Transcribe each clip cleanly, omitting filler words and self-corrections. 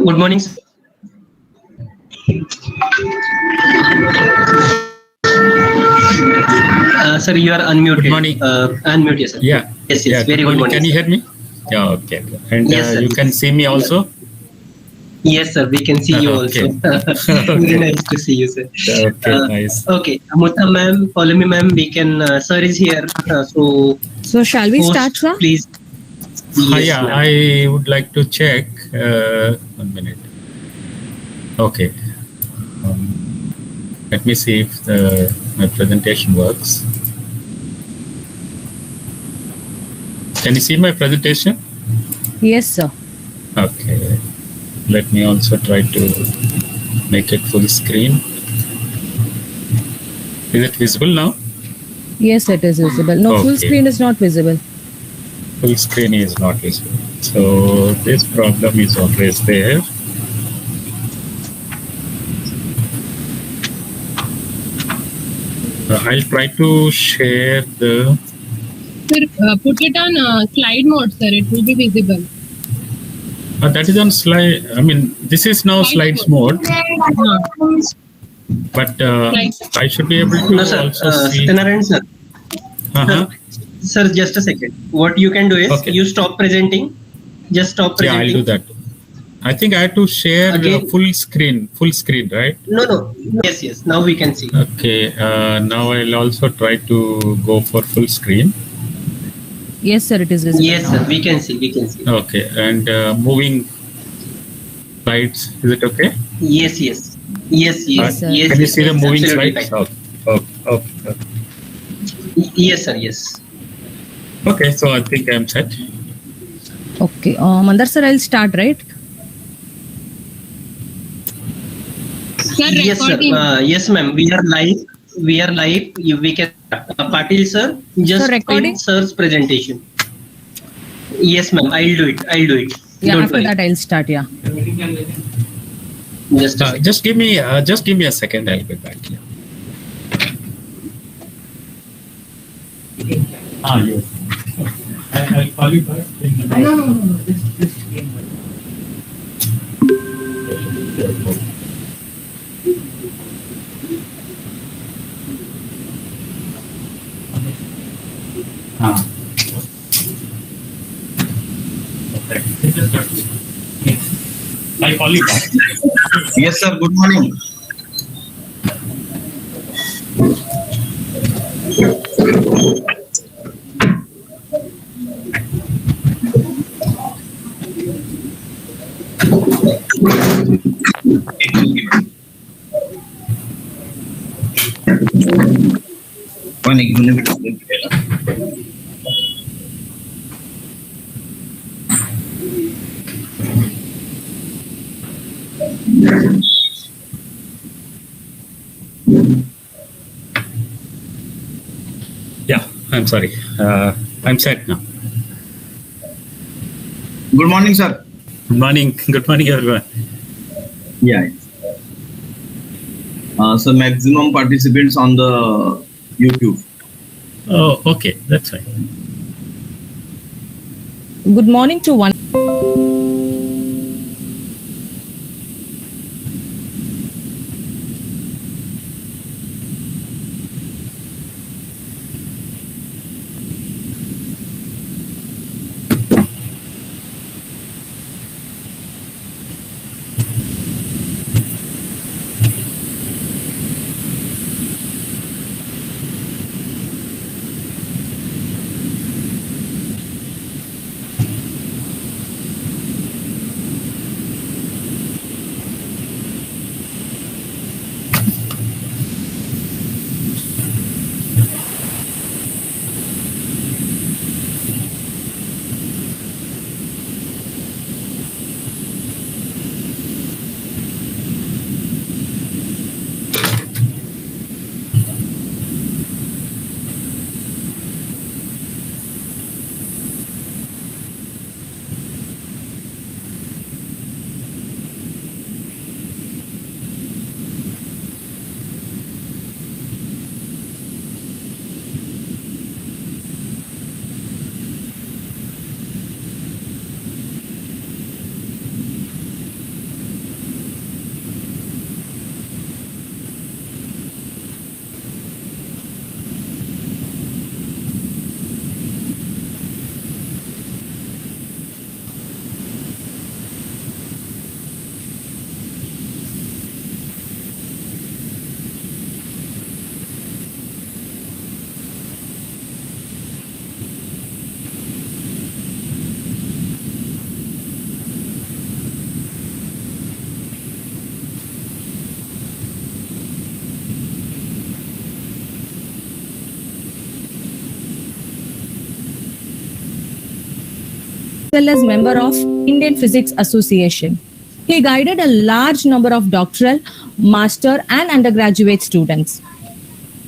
Good morning, sir. Sir, you are unmuted. Good morning. Unmute yourself. Yeah. Yes, Yeah. very Good good morning. morning. Can you Sir. hear me? Yeah. Okay. And Yes, sir. you can see me also? Yes, sir. We can see you Okay. also. Very Okay. nice to see you, sir. Okay. Nice. Okay, Amutha ma'am, follow me, ma'am. We can. Sir is here. So shall we start, Host, sir? please. Yes, Yeah. ma'am. I would like to check. 1 minute. Okay. Let me see if my presentation works. Can you see my presentation? Yes, sir. Okay. Let me also try to make it full screen. Is it visible now? Yes, it is visible. No, full Okay. screen is not visible. Full screen is not visible. So this problem is always there. I'll try to share the. Sir, put it on slide mode, sir. It will be visible. That is on slide. I mean, this is now slides mode, but I should be able to No, sir. also see. Satyanarayan, sir. Uh-huh. Sir, just a second. What you can do is Okay. you stop presenting. Just stop Yeah, presenting. I'll do that. I think I have to share Again. full screen, right? No. Yes. Now we can see. Okay. Now I'll also try to go for full screen. Yes, sir, it is visible. Yes, now. sir. We can see. Okay. And moving slides, is it okay? Yes. Yes, sir. Can you see the moving absolutely slides? fine. Okay. Yes, sir. Yes. Okay. So I think I'm set. Okay. Mandar sir, I'll start, right? Sir, Yes, sir. recording. Yes, ma'am. We are live. We can. Patil, sir. Just Sir, recording? print sir's presentation. Yes, ma'am. I'll do it. Yeah, Don't after worry. that I'll start, yeah. Just a second. Just give me a second. I'll be back. Yeah. Yes. I'll call you back. No. I'll call you back. Yes, sir. Good morning. एक minute. Yeah, I'm sorry. I'm set now. Good morning, sir. Good morning. Good morning, everyone. Yeah. So maximum participants on the YouTube. Oh, okay. That's fine. Good morning to one. well as member of Indian Physics Association. He guided a large number of doctoral, master and undergraduate students.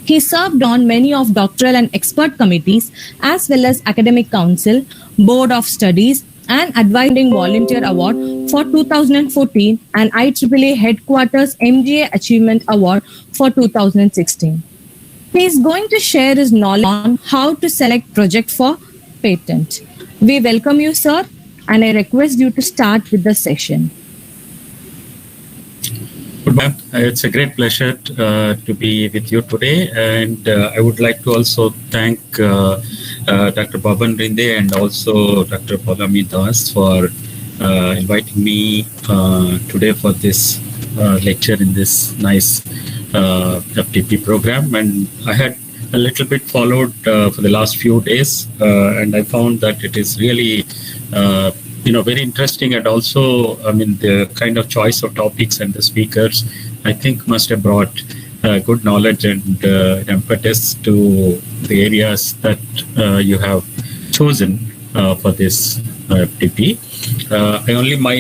He served on many of doctoral and expert committees as well as academic council, board of studies and advising volunteer award for 2014 and IEEE headquarters MGA achievement award for 2016. He is going to share his knowledge on how to select project for patent. We welcome you, sir, and I request you to start with the session. Good ma'am. It's a great pleasure to be with you today, and I would like to also thank Dr. Bhavan Rinde and also Dr. Paulami Das for inviting me today for this lecture in this nice FTP program. And I had a little bit followed for the last few days, and I found that it is really very interesting, and also, the kind of choice of topics and the speakers, I think, must have brought good knowledge and impetus to the areas that you have chosen for this FTP. My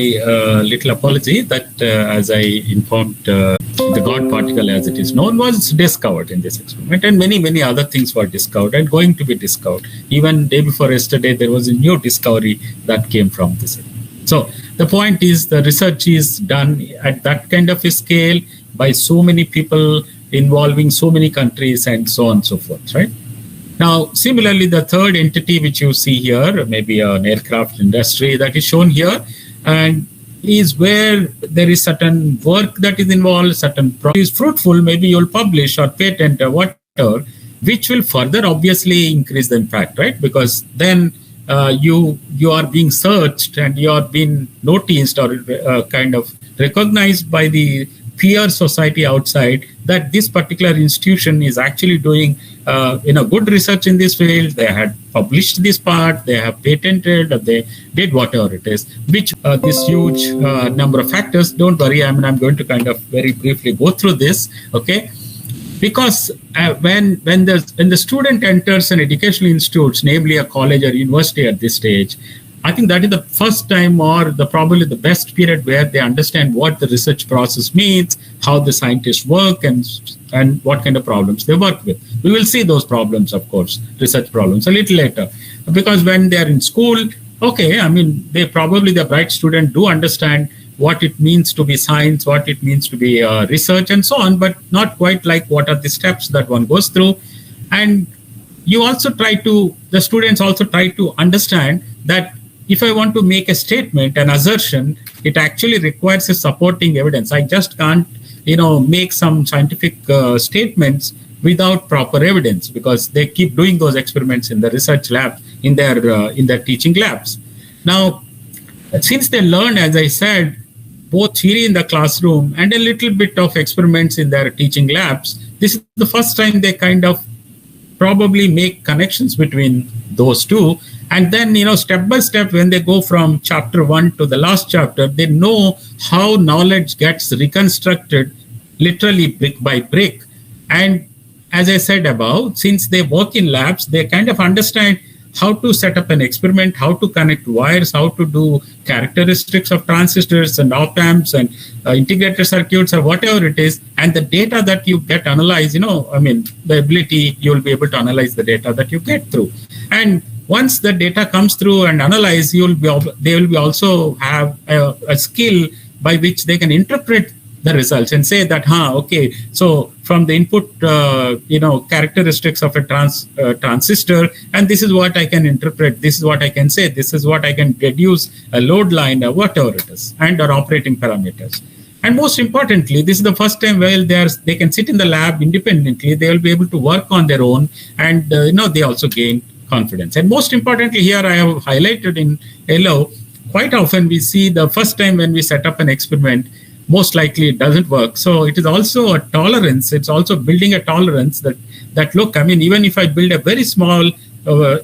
little apology that, as I informed, the God particle, as it is known, was discovered in this experiment, and many other things were discovered and going to be discovered. Even day before yesterday, there was a new discovery that came from this. So the point is, the research is done at that kind of a scale by so many people involving so many countries and so on and so forth, right? Now, similarly, the third entity which you see here, maybe an aircraft industry that is shown here, and is where there is certain work that is involved, certain project is fruitful, maybe you'll publish or patent or whatever, which will further obviously increase the impact, right? Because then you are being searched and you are being noticed or kind of recognized by the peer society outside that this particular institution is actually doing good research in this field. They had published this part, they have patented, they did whatever it is, which this huge number of factors. Don't worry, I'm going to kind of very briefly go through this, okay? Because when the student enters an educational institute, namely a college or university at this stage, I think that is the first time, or probably the best period, where they understand what the research process means, how the scientists work, and what kind of problems they work with. We will see those problems, of course, research problems, a little later. Because when they are in school, okay, the bright student do understand what it means to be science, what it means to be research, and so on, but not quite like what are the steps that one goes through. And the students also try to understand that if I want to make a statement, an assertion, it actually requires a supporting evidence. I just can't, make some scientific statements without proper evidence, because they keep doing those experiments in the research lab, in their teaching labs. Now, since they learn, as I said, both theory in the classroom and a little bit of experiments in their teaching labs, this is the first time they kind of probably make connections between those two. And then, step by step, when they go from chapter 1 to the last chapter, they know how knowledge gets reconstructed literally brick by brick. And as I said above, since they work in labs, they kind of understand how to set up an experiment, how to connect wires, how to do characteristics of transistors and op-amps and integrated circuits or whatever it is. And the data that you get analyzed, the ability, you'll be able to analyze the data that you get through. And once the data comes through and analyzed, they will be also have a skill by which they can interpret the results and say that, okay, so from the input, characteristics of a transistor, and this is what I can interpret, this is what I can say, this is what I can deduce a load line or whatever it is, and our operating parameters. And most importantly, this is the first time where they can sit in the lab independently, they will be able to work on their own, and they also gain confidence. And most importantly, here I have highlighted in yellow, quite often we see the first time when we set up an experiment, most likely it doesn't work. So it is also a tolerance. It's also building a tolerance that look, even if I build a very small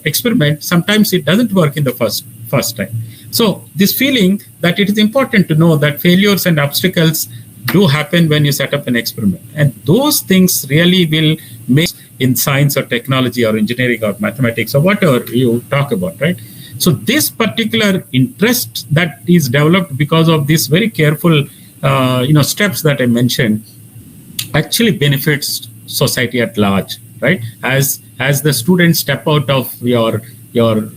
experiment, sometimes it doesn't work in the first time. So this feeling that it is important to know that failures and obstacles do happen when you set up an experiment. And those things really will make in science or technology or engineering or mathematics or whatever you talk about, right? So this particular interest that is developed because of these very careful steps that I mentioned actually benefits society at large, right? As the students step out of their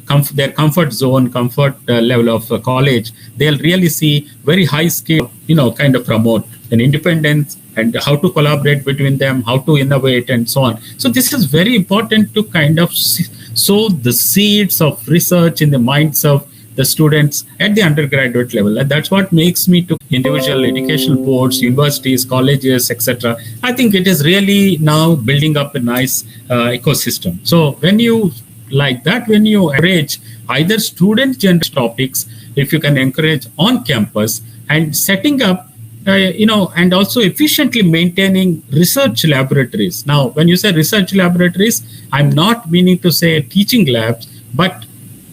comfort zone, comfort level of college, they'll really see very high skill, kind of promote an independence and how to collaborate between them, how to innovate and so on. So this is very important to kind of sow the seeds of research in the minds of the students at the undergraduate level. And that's what makes me to individual educational boards, universities, colleges, etc. I think it is really now building up a nice ecosystem. So when you encourage either student-generated topics, if you can encourage on campus and setting up and also efficiently maintaining research laboratories. Now, when you say research laboratories, I'm not meaning to say teaching labs, but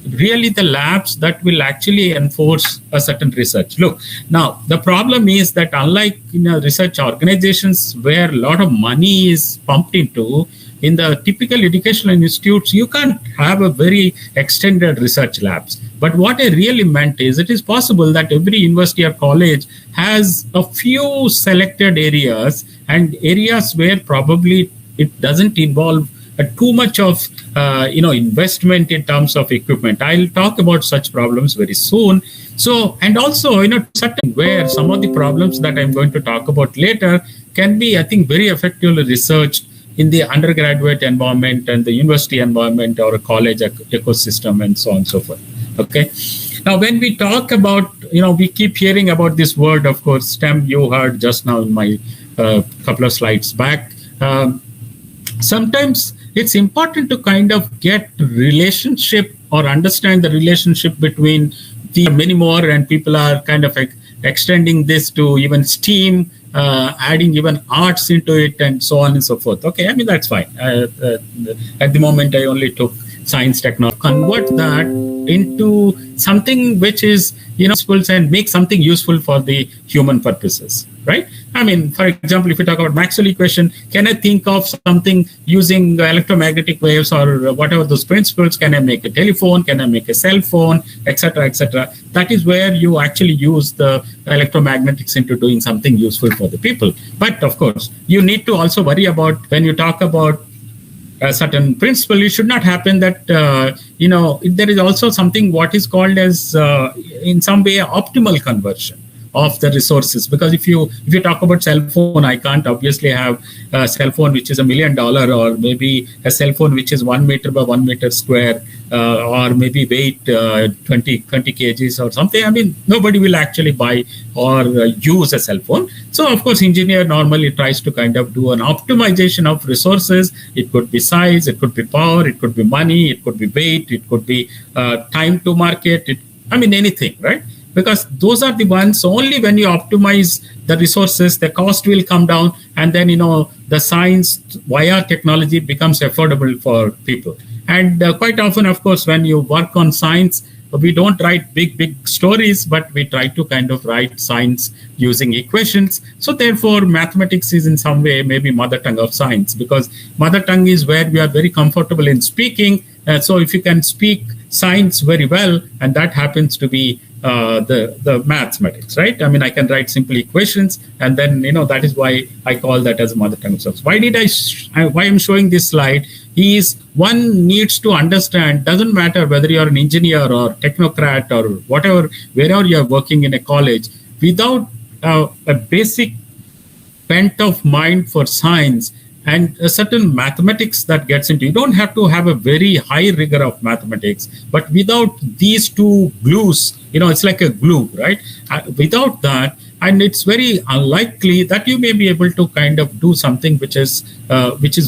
really the labs that will actually enforce a certain research. Look, now the problem is that unlike research organizations where a lot of money is pumped into, in the typical educational institutes, you can't have a very extended research labs. But what I really meant is it is possible that every university or college has a few selected areas and areas where probably it doesn't involve too much of investment in terms of equipment. I'll talk about such problems very soon. So, and also, certain where some of the problems that I'm going to talk about later can be, I think, very effectively researched in the undergraduate environment and the university environment or a college ecosystem and so on and so forth. Okay. Now, when we talk about, we keep hearing about this word, of course, STEM, you heard just now in my couple of slides back. Sometimes it's important to kind of get relationship or understand the relationship between the many more, and people are kind of extending this to even STEAM, adding even arts into it and so on and so forth. Okay, I mean, that's fine. At the moment, I only took science, technology, convert that into something which is, useful and make something useful for the human purposes, right? I mean, for example, if you talk about Maxwell equation, can I think of something using electromagnetic waves or whatever those principles? Can I make a telephone? Can I make a cell phone, etc., etc.? That is where you actually use the electromagnetics into doing something useful for the people. But of course, you need to also worry about when you talk about a certain principle, it should not happen that, there is also something what is called as, in some way, optimal conversion of the resources. Because if you talk about cell phone, I can't obviously have a cell phone which is $1 million, or maybe a cell phone which is 1 meter by 1 meter square, or maybe weight 20 kgs or something. I mean, nobody will actually buy or use a cell phone. So of course, engineer normally tries to kind of do an optimization of resources. It could be size, it could be power, it could be money, it could be weight, it could be time to market. Anything, right? Because those are the ones, only when you optimize the resources, the cost will come down, and then, the science via technology becomes affordable for people. And quite often, of course, when you work on science, we don't write big stories, but we try to kind of write science using equations. So therefore, mathematics is in some way maybe mother tongue of science, because mother tongue is where we are very comfortable in speaking. So if you can speak science very well, and that happens to be the mathematics, right? I mean, I can write simple equations, and then, that is why I call that as a mother tongue of science. Why I'm showing this slide is one needs to understand, doesn't matter whether you're an engineer or technocrat or whatever, wherever you're working in a college, without a basic bent of mind for science and a certain mathematics that gets into, you don't have to have a very high rigor of mathematics, but without these two glues, it's like a glue, right? Without that, and it's very unlikely that you may be able to kind of do something which is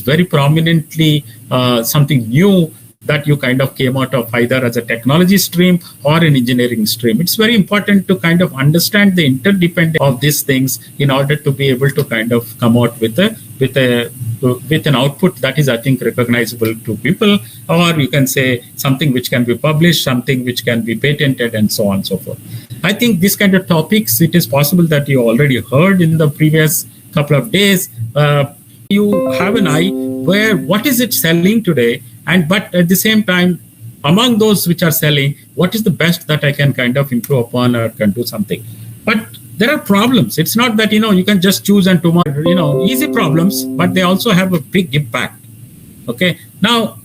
very prominently something new that you kind of came out of either as a technology stream or an engineering stream. It's very important to kind of understand the interdependence of these things in order to be able to kind of come out with an output that is, I think, recognizable to people, or you can say something which can be published, something which can be patented, and so on and so forth. I think these kind of topics, it is possible that you already heard in the previous couple of days. You have an eye where what is it selling today, but at the same time, among those which are selling, what is the best that I can kind of improve upon or can do something. But there are problems. It's not that, you can just choose and tomorrow, easy problems, but they also have a big impact. Okay. Now,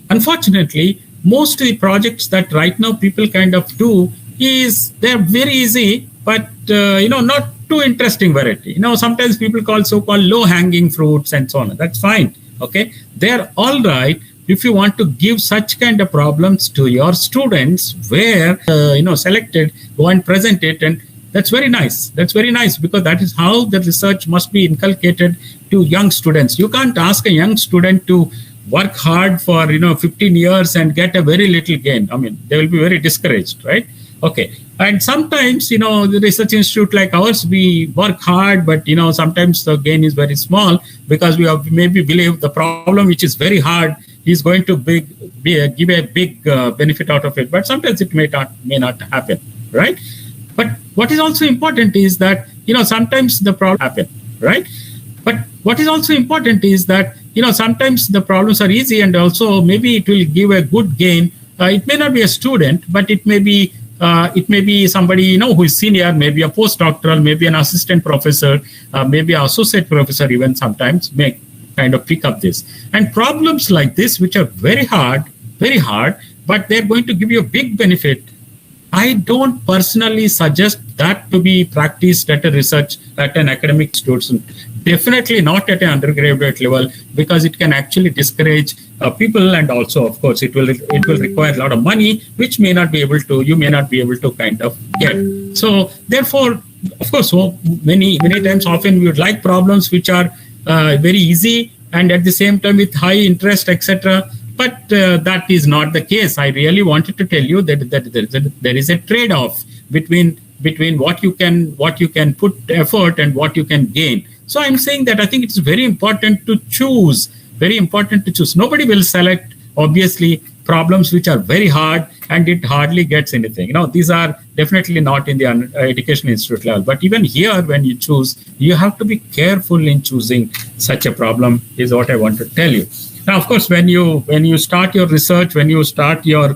unfortunately, most of the projects that right now people kind of do they're very easy, but, not too interesting variety. Sometimes people call so-called low-hanging fruits and so on. That's fine. Okay. They're all right if you want to give such kind of problems to your students where, selected, go and present it. And that's very nice. That's very nice because that is how the research must be inculcated to young students. You can't ask a young student to work hard for, 15 years and get a very little gain. I mean, they will be very discouraged, right? Okay. And sometimes, the research institute like ours, we work hard, but, sometimes the gain is very small because we have maybe believe the problem, which is very hard, is going to give a big benefit out of it. But sometimes it may not happen, right? But what is also important is that, sometimes the problem happen, right? But what is also important is that, sometimes the problems are easy and also maybe it will give a good gain. It may not be a student, but it may be somebody, who is senior, maybe a postdoctoral, maybe an assistant professor, maybe an associate professor even sometimes may kind of pick up this. And problems like this, which are very hard, but they're going to give you a big benefit. I don't personally suggest that to be practiced at an academic institution. Definitely not at an undergraduate level because it can actually discourage people, and also, of course, it will require a lot of money, which you may not be able to kind of get. So, therefore, of course, so many times, often we would like problems which are very easy and at the same time with high interest, etc. But that is not the case. I really wanted to tell you that there is a trade-off between what you can put effort and what you can gain. So I'm saying that I think it's very important to choose. Nobody will select, obviously, problems which are very hard and it hardly gets anything. These are definitely not in the education institute level. But even here, when you choose, you have to be careful in choosing such a problem, is what I want to tell you. Now, of course, when you start your research, when you start your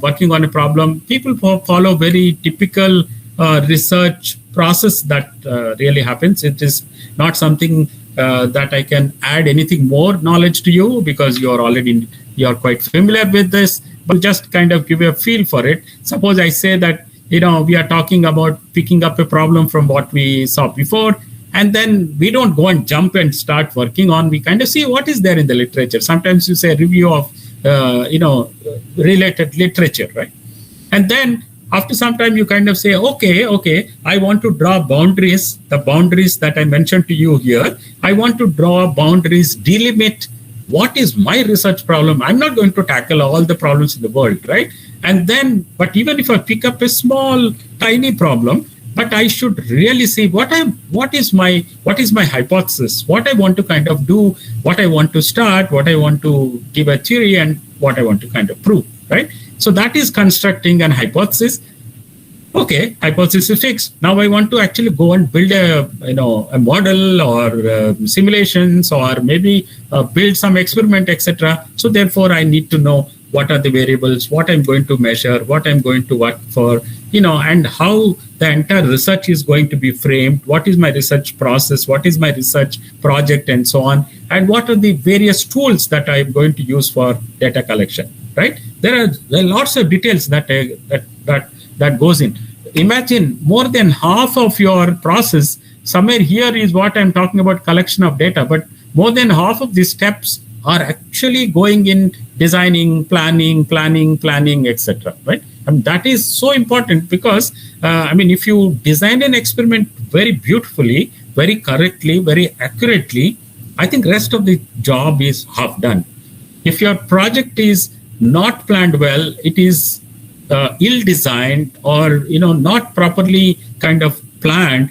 working on a problem, people follow very typical research process that really happens. It is not something that I can add anything more knowledge to you because you're quite familiar with this, but just kind of give you a feel for it. Suppose I say that, we are talking about picking up a problem from what we saw before, and then we don't go and jump and start working on, we kind of see what is there in the literature. Sometimes you say review of, related literature, right? And then after some time, you kind of say, okay, I want to draw boundaries, the boundaries that I mentioned to you here. I want to draw boundaries, delimit what is my research problem. I'm not going to tackle all the problems in the world, right? And then, but even if I pick up a small, tiny problem, but I should really see what is my hypothesis, what I want to kind of do, what I want to start, what I want to give a theory, and what I want to kind of prove, right? So that is constructing an hypothesis. Okay, hypothesis is fixed. Now I want to actually go and build a model or simulations or maybe build some experiment, etc. So therefore, I need to know what are the variables, what I'm going to measure, what I'm going to work for, and how the entire research is going to be framed. What is my research process? What is my research project, and so on? And what are the various tools that I'm going to use for data collection? Right? There are lots of details that goes in. Imagine more than half of your process. Somewhere here is what I'm talking about, collection of data, but more than half of these steps are actually going in designing, planning, etc. Right? And that is so important because if you design an experiment very beautifully, very correctly, very accurately, I think rest of the job is half done. If your project is not planned well, it is ill-designed or not properly kind of planned,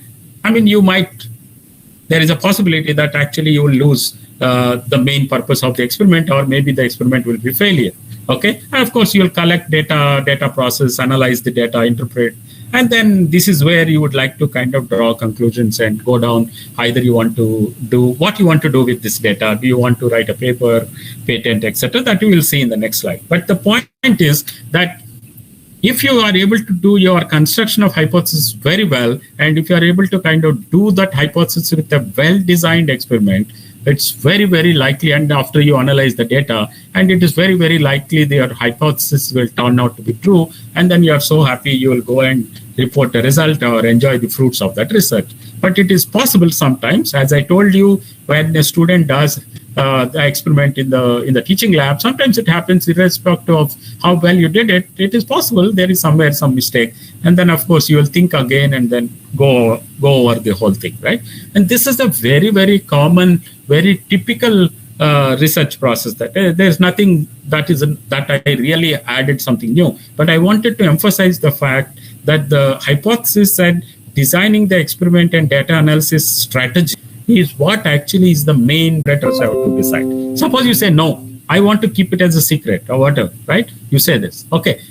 there is a possibility that actually you will lose the main purpose of the experiment, or maybe the experiment will be failure. Okay, and of course you'll collect data process, analyze the data, interpret, And then this is where you would like to kind of draw conclusions and go down. Either you want to do what you want to do with this data. Do you want to write a paper, patent, etc.? That you will see in the next slide. But the point is that if you are able to do your construction of hypothesis very well, and if you are able to kind of do that hypothesis with a well-designed experiment, it's very, very likely, and after you analyze the data, and it is very, very likely that your hypothesis will turn out to be true, and then you are so happy you will go and report the result or enjoy the fruits of that research. But it is possible sometimes, as I told you, when a student does the experiment in the teaching lab, sometimes it happens irrespective of how well you did it. It is possible there is somewhere some mistake, and then of course you will think again and then go over the whole thing, right? And this is a very, very common, very typical research process. That there's nothing that I really added something new, but I wanted to emphasize the fact that the hypothesis and designing the experiment and data analysis strategy is what actually is the main letters I have to decide. Suppose you say, no, I want to keep it as a secret or whatever, right? You say this. Okay.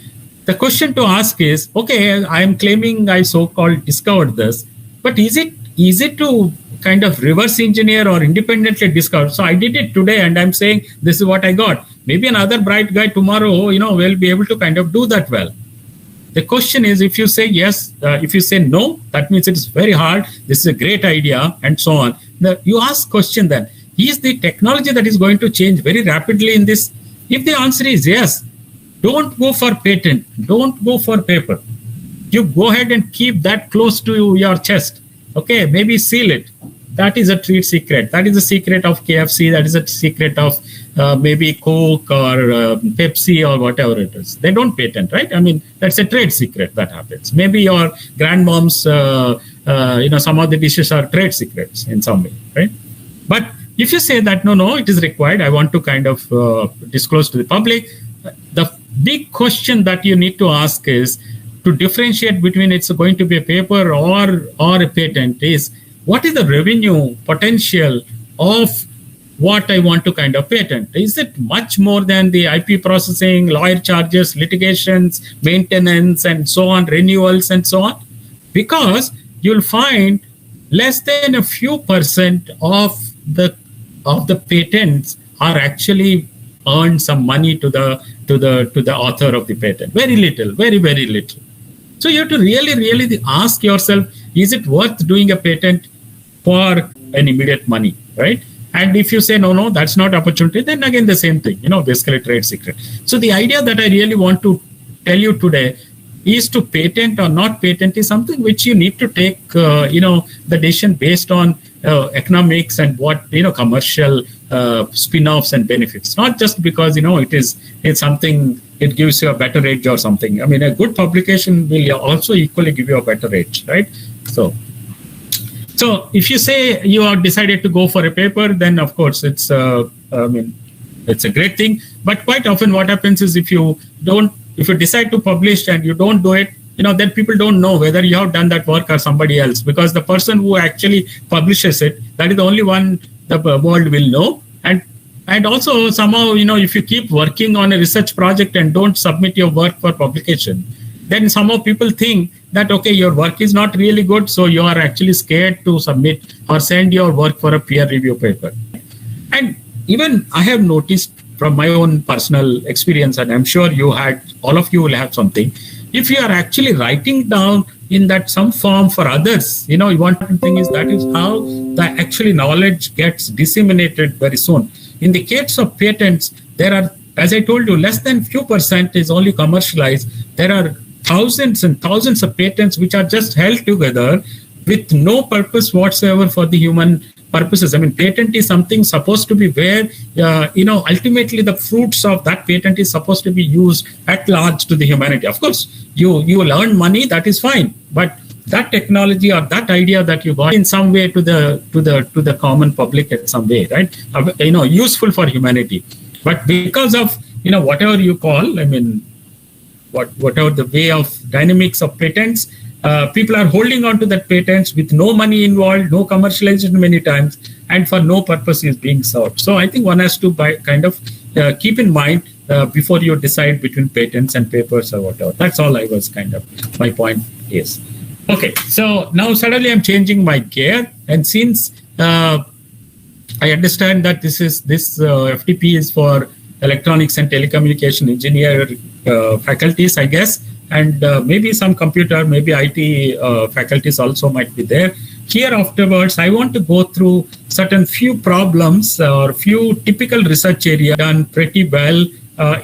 The question to ask is, okay, I am claiming I so-called discovered this, but is it easy to kind of reverse engineer or independently discover? So I did it today and I'm saying, this is what I got. Maybe another bright guy tomorrow, will be able to kind of do that well. The question is, if you say yes, if you say no, that means it is very hard. This is a great idea and so on. Now, you ask question then, is the technology that is going to change very rapidly in this? If the answer is yes, don't go for patent. Don't go for paper. You go ahead and keep that close to your chest. Okay, maybe seal it. That is a trade secret. That is a secret of KFC. That is a secret of maybe Coke or Pepsi or whatever it is. They don't patent, right? I mean, that's a trade secret that happens. Maybe your grandmom's, some of the dishes are trade secrets in some way, right? But if you say that, no, it is required, I want to kind of disclose to the public, the big question that you need to ask is to differentiate between it's going to be a paper or a patent is, what is the revenue potential of what I want to kind of patent? Is it much more than the IP processing, lawyer charges, litigations, maintenance, and so on, renewals, and so on? Because you'll find less than a few percent of the patents are actually earn some money to the author of the patent. Very little, very, very little. So you have to really ask yourself, is it worth doing a patent for an immediate money, right? And if you say, no, that's not opportunity, then again, the same thing, basically trade secret. So the idea that I really want to tell you today is to patent or not patent is something which you need to take, the decision based on economics and what, commercial spin-offs and benefits, not just because, it's something, it gives you a better edge or something. I mean, a good publication will also equally give you a better edge, right? So if you say you are decided to go for a paper, then of course it's a great thing. But quite often what happens is if you decide to publish and you don't do it, then people don't know whether you have done that work or somebody else, because the person who actually publishes it, that is the only one the world will know. And also somehow, if you keep working on a research project and don't submit your work for publication, then somehow people think that, okay, your work is not really good, so you are actually scared to submit or send your work for a peer review paper. And even I have noticed from my own personal experience, and I'm sure all of you will have something, if you are actually writing down in that some form for others, one thing is that is how the actually knowledge gets disseminated very soon. In the case of patents, there are, as I told you, less than few percent is only commercialized. There are thousands and thousands of patents which are just held together with no purpose whatsoever for the human purposes. I mean, patent is something supposed to be where, ultimately the fruits of that patent is supposed to be used at large to the humanity. Of course, you will earn money, that is fine. But that technology or that idea that you got in some way to the common public in some way, right? Useful for humanity. But because of, whatever you call, I mean, whatever the way of dynamics of patents, people are holding on to that patents with no money involved, no commercialization many times, and for no purpose is being served. So I think one has to keep in mind before you decide between patents and papers or whatever. That's all I was my point Yes. Okay. So now suddenly I'm changing my gear, and since I understand that this FTP is for electronics and telecommunication engineer faculties, I guess, and maybe some computer, maybe IT faculties also might be there. Here afterwards, I want to go through certain few problems or few typical research area done pretty well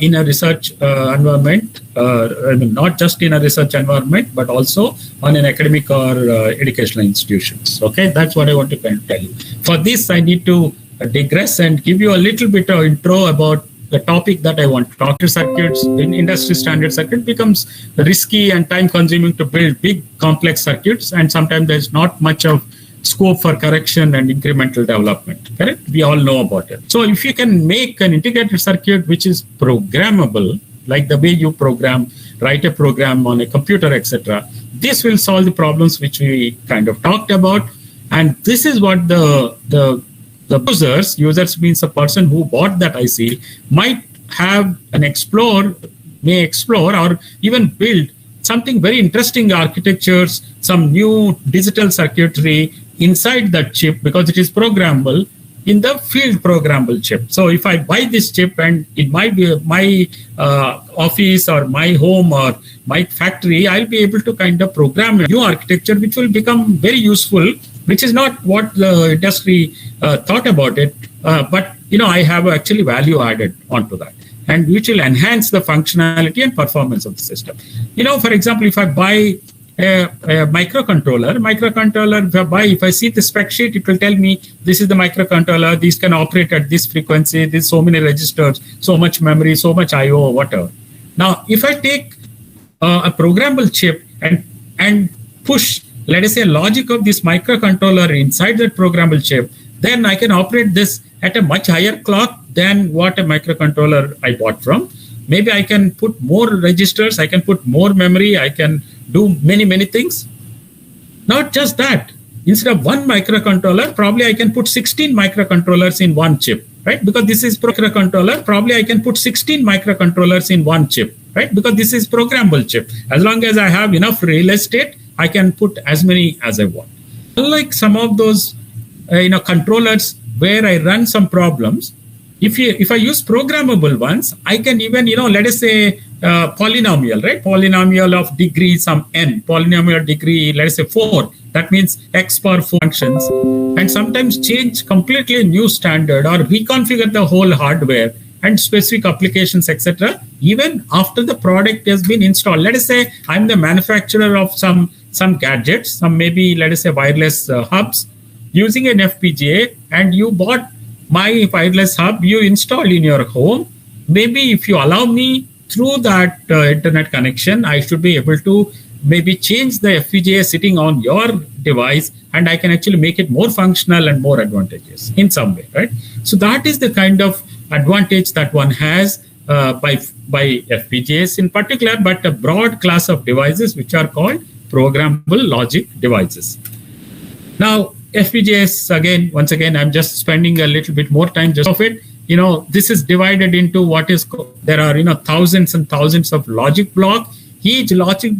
in a research environment. I mean, not just in a research environment, but also on an academic or educational institutions. Okay, that's what I want to tell you. For this, I need to digress and give you a little bit of intro about the topic that I want to talk to. Circuits in industry standard circuit becomes risky and time consuming to build big complex circuits, and sometimes there's not much of scope for correction and incremental development. Correct? We all know about it. So if you can make an integrated circuit which is programmable, like the way you write a program on a computer, etc., this will solve the problems which we kind of talked about. And this is what the users means a person who bought that IC might have may explore or even build something very interesting architectures, some new digital circuitry inside that chip, because it is programmable in the field programmable chip. So if I buy this chip and it might be my office or my home or my factory, I'll be able to kind of program a new architecture which will become very useful, which is not what the industry thought about it, but I have actually value added onto that, and which will enhance the functionality and performance of the system. For example, if I buy a microcontroller, if I see the spec sheet, it will tell me this is the microcontroller, these can operate at this frequency, this so many registers, so much memory, so much IO, whatever. Now, if I take a programmable chip and push, let us say, logic of this microcontroller inside that programmable chip, then I can operate this at a much higher clock than what a microcontroller I bought from. Maybe I can put more registers, I can put more memory, I can do many, many things. Not just that. Instead of one microcontroller, probably I can put 16 microcontrollers in one chip, right? Because this is microcontroller, probably I can put 16 microcontrollers in one chip, right? Because this is programmable chip. As long as I have enough real estate, I can put as many as I want. Unlike some of those controllers where I run some problems, if I use programmable ones, I can even, let us say polynomial, right? Polynomial of degree some n, polynomial degree, let us say 4. That means x power 4 functions, and sometimes change completely new standard or reconfigure the whole hardware and specific applications, etc., even after the product has been installed. Let us say I'm the manufacturer of some gadgets, some maybe, let us say, wireless hubs using an FPGA, and you bought my wireless hub, you installed in your home. Maybe if you allow me through that internet connection, I should be able to maybe change the FPGA sitting on your device, and I can actually make it more functional and more advantageous in some way, right? So that is the kind of advantage that one has by FPGAs in particular, but a broad class of devices which are called programmable logic devices. Now, FPGAs, once again, I'm just spending a little bit more time just of it. This is divided into there are, thousands and thousands of logic blocks. Each logic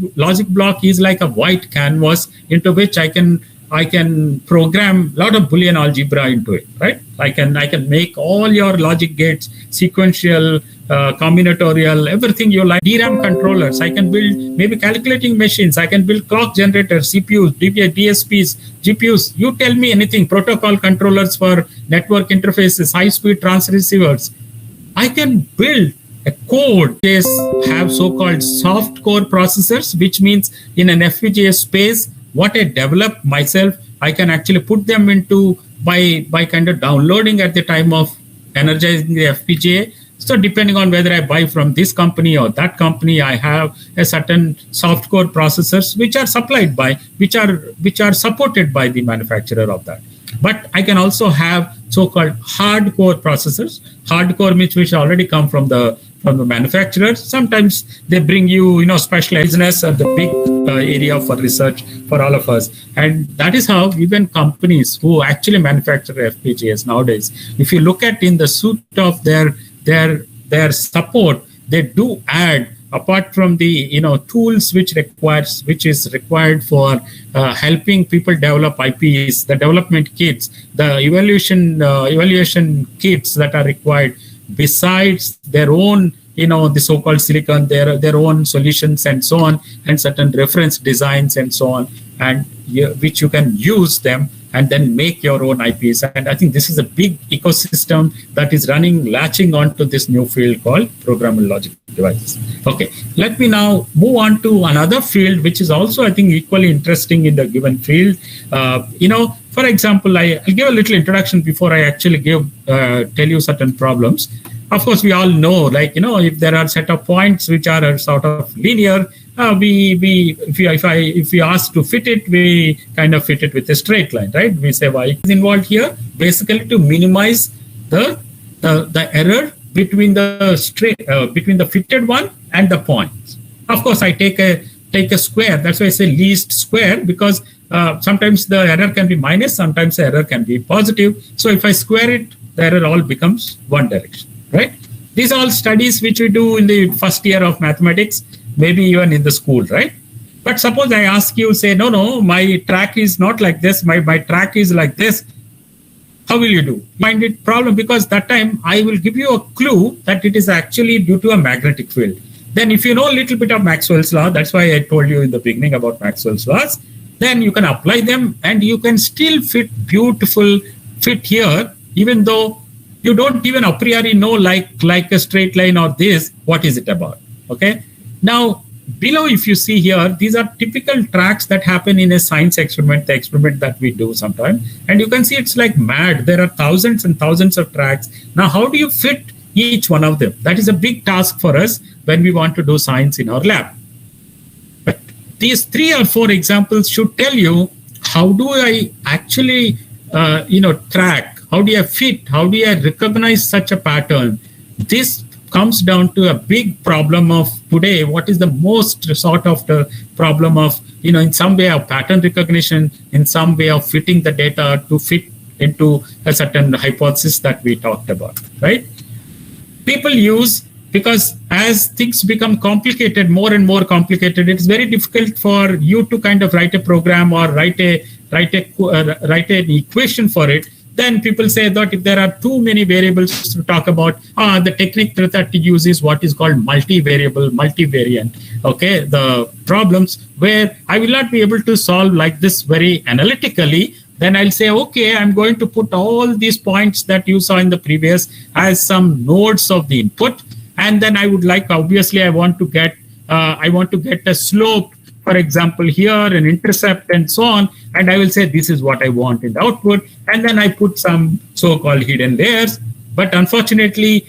block is like a white canvas into which I can program a lot of Boolean algebra into it, right? I can make all your logic gates sequential, combinatorial, everything you like. DRAM controllers, I can build maybe calculating machines, I can build clock generators, CPUs, DSPs, GPUs. You tell me anything, protocol controllers for network interfaces, high-speed transceivers. I can build a code. They have so-called soft core processors, which means in an FPGA space, what I develop myself, I can actually put them into by kind of downloading at the time of energizing the FPGA. So depending on whether I buy from this company or that company, I have a certain soft core processors which are supplied by, which are supported by the manufacturer of that. But I can also have so-called hardcore processors. Hardcore means which already come from the manufacturer. Sometimes they bring you, special business or the big area for research for all of us. And that is how even companies who actually manufacture FPGAs nowadays, if you look at in the suite of their support, they do add apart from the tools which is required for helping people develop IPs, the development kits, the evaluation kits that are required, besides their own the so-called silicon, their own solutions and so on, and certain reference designs and so on, and which you can use them and then make your own IPs. And I think this is a big ecosystem that is latching onto this new field called programmable logic devices. Okay, let me now move on to another field, which is also, I think, equally interesting in the given field. For example, I'll give a little introduction before I actually tell you certain problems. Of course, we all know, if there are set of points which are sort of linear, if we ask to fit it, we kind of fit it with a straight line, right? We say y is involved here, basically to minimize the error between the fitted one and the points. Of course, I take a square. That's why I say least square, because sometimes the error can be minus, sometimes the error can be positive. So if I square it, the error all becomes one direction. Right? These are all studies which we do in the first year of mathematics, maybe even in the school, right? But suppose I ask you, say, no, my track is not like this, my track is like this. How will you do? Find it problem, because that time I will give you a clue that it is actually due to a magnetic field. Then if you know a little bit of Maxwell's law, that's why I told you in the beginning about Maxwell's laws, then you can apply them and you can still fit here, even though you don't even a priori know like a straight line or this, what is it about? Okay. Now, below, if you see here, these are typical tracks that happen in a science experiment, the experiment that we do sometimes. And you can see it's like mad. There are thousands and thousands of tracks. Now, how do you fit each one of them? That is a big task for us when we want to do science in our lab. But these 3 or 4 examples should tell you, how do I actually, track? How do I fit? How do I recognize such a pattern? This comes down to a big problem of today. What is the most sort of the problem of, in some way of pattern recognition, in some way of fitting the data to fit into a certain hypothesis that we talked about, right? People use, because as things become complicated, more and more complicated, it's very difficult for you to kind of write a program or write an equation for it. Then people say that if there are too many variables to talk about, the technique that we use is what is called multivariable, multivariant. Okay, the problems where I will not be able to solve like this very analytically. Then I'll say, okay, I'm going to put all these points that you saw in the previous as some nodes of the input, and then I would obviously, I want to get a slope, for example, here, an intercept and so on, and I will say this is what I want in the output, and then I put some so-called hidden layers. But unfortunately,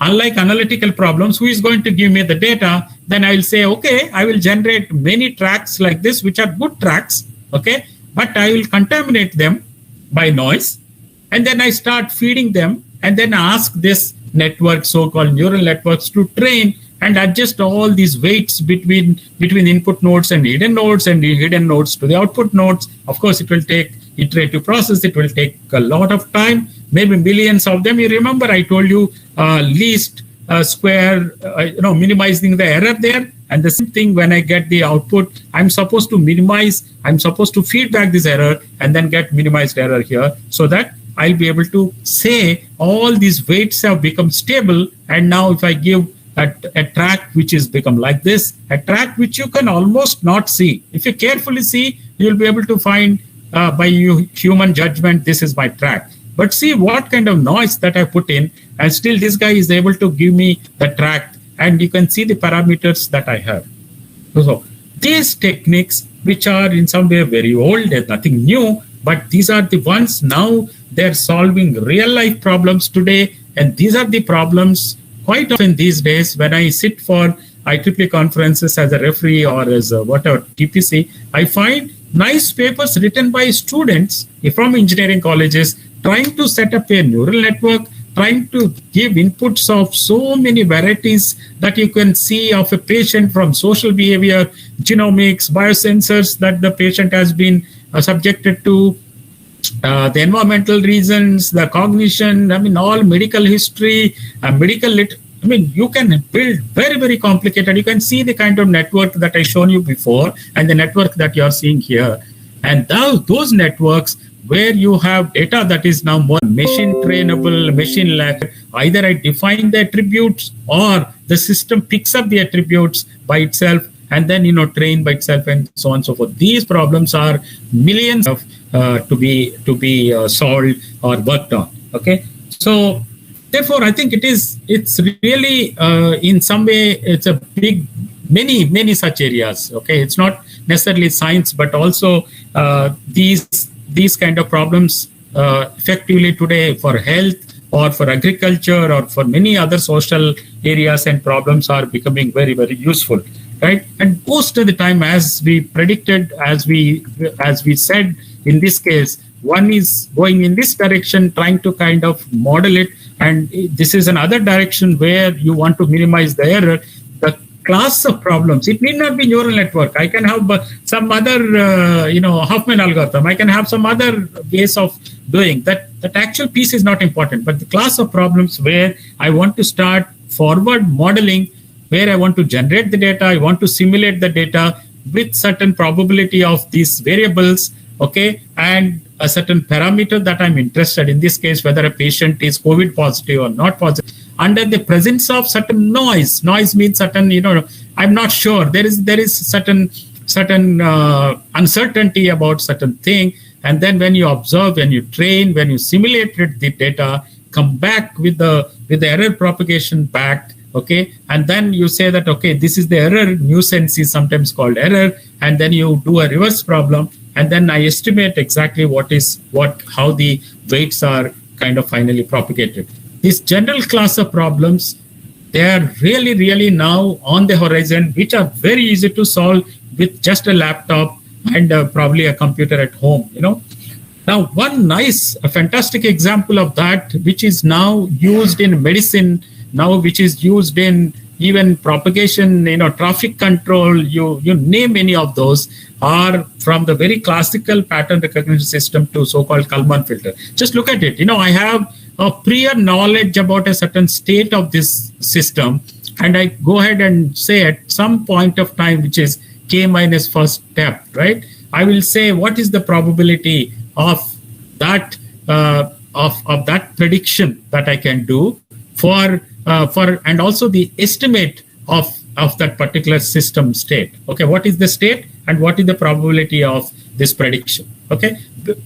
unlike analytical problems, who is going to give me the data? Then I will say, okay, I will generate many tracks like this, which are good tracks, okay, but I will contaminate them by noise, and then I start feeding them, and then ask this network, so-called neural networks, to train and adjust all these weights between input nodes and hidden nodes to the output nodes. Of course, it will take iterative process. It will take a lot of time, maybe millions of them. You remember I told you least square, minimizing the error there. And the same thing when I get the output, I'm supposed to feed back this error and then get minimized error here, so that I'll be able to say all these weights have become stable. And now if I give a track which is become like this, a track which you can almost not see. If you carefully see, you'll be able to find by human judgment, this is my track. But see what kind of noise that I put in, and still this guy is able to give me the track, and you can see the parameters that I have. So these techniques, which are in some way very old, there's nothing new, but these are the ones now they're solving real life problems today. And these are the problems quite often these days when I sit for IEEE conferences as a referee or as a whatever TPC, I find nice papers written by students from engineering colleges trying to set up a neural network, trying to give inputs of so many varieties that you can see of a patient, from social behavior, genomics, biosensors that the patient has been subjected to, the environmental reasons, the cognition, all medical history, I mean, you can build very, very complicated. You can see the kind of network that I shown you before and the network that you're seeing here. And those networks where you have data that is now more machine trainable, machine like either I define the attributes or the system picks up the attributes by itself and then, train by itself and so on and so forth. These problems are millions of to be solved or worked on. Okay. So therefore, I think it's really in some way, it's a big, many such areas. Okay. It's not necessarily science, but also these kind of problems effectively today for health or for agriculture or for many other social areas and problems are becoming very, very useful, right? And most of the time, as we predicted, as we said in this case, one is going in this direction, trying to kind of model it, and this is another direction where you want to minimize the error. The class of problems, it need not be neural network. I can have some other, Huffman algorithm. I can have some other ways of doing that. That actual piece is not important, but the class of problems where I want to start forward modeling, where I want to generate the data, I want to simulate the data with certain probability of these variables, okay, and a certain parameter that I'm interested in this case, whether a patient is COVID positive or not positive, under the presence of certain noise. Noise means certain, I'm not sure. There is certain uncertainty about certain thing. And then when you observe, when you train, when you simulate the data, come back with the error propagation back. Okay, and then you say that, okay, this is the error, nuisance is sometimes called error, and then you do a reverse problem, and then I estimate exactly how the weights are kind of finally propagated. This general class of problems, they are really, really now on the horizon, which are very easy to solve with just a laptop and probably a computer at home, Now, one a fantastic example of that, which is now used in medicine, now which is used in even propagation, traffic control, you name any of those, are from the very classical pattern recognition system to so-called Kalman filter. Just look at it. I have a prior knowledge about a certain state of this system, and I go ahead and say at some point of time, which is k minus first step, right? I will say what is the probability of that of that prediction that I can do for and also the estimate of that particular system state. Okay, what is the state and what is the probability of this prediction? Okay,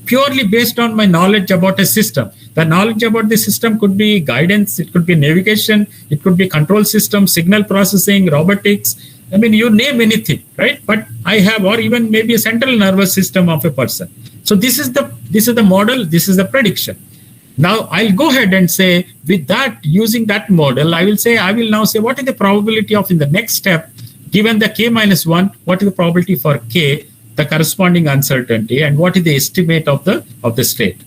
purely based on my knowledge about a system. The knowledge about the system could be guidance, it could be navigation, it could be control system, signal processing, robotics. I mean, you name anything, right? But I have, or even maybe a central nervous system of a person. So this is the model, this is the prediction. Now I'll go ahead and say, with that, using that model, I will now say what is the probability of in the next step, given the k minus 1, what is the probability for k, the corresponding uncertainty, and what is the estimate of the state.